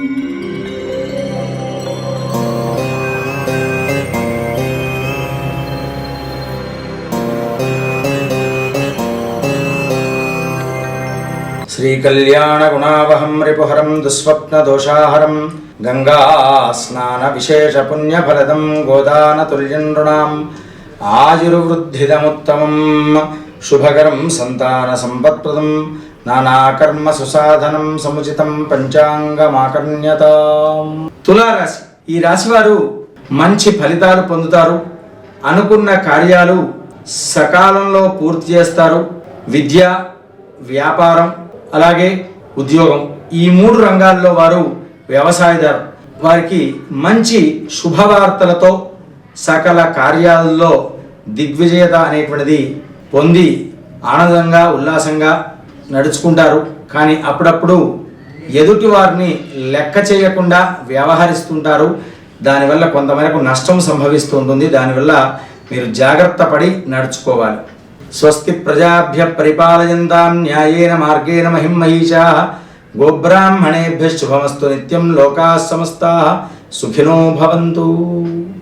శ్రీకళ్యాణగుణావహం రిపుహరం దుస్వప్నదోషాహరం గంగా స్నాన విశేష పుణ్యఫలదం గోదానతుల్యం నృణాం ఆయుర్వృద్ధిదముత్తమం శుభకరం సంతాన సంపత్ప్రదం నానాకర్మ సుసాధనం సముచితం పంచాంగమాకర్ణ్యతాం. తులారాశి. ఈ రాశివారు మంచి ఫలితాలు పొందుతారు. అనుకున్న కార్యాలు సకాలంలో పూర్తి చేస్తారు. విద్య, వ్యాపారం, అలాగే ఉద్యోగం, ఈ 3 రంగాల్లో వారు వ్యవసాయదారు. వారికి మంచి శుభవార్తలతో సకల కార్యాలలో దిగ్విజయత అనేటువంటిది పొంది ఆనందంగా ఉల్లాసంగా నడుచుకుంటారు. కానీ అప్పుడప్పుడు ఎదుటి వారిని లెక్క చేయకుండా వ్యవహరిస్తుంటారు. దానివల్ల కొంతమేరకు నష్టం సంభవిస్తూ ఉంటుంది. దానివల్ల మీరు జాగ్రత్త పడి నడుచుకోవాలి. స్వస్తి ప్రజాభ్య పరిపాలయంతాం న్యాయేన మార్గేణ మహిం మహిషాః గోబ్రాహ్మణేభ్యః శుభమస్తు నిత్యం లోకాః సమస్తాః సుఖినో భవంతు.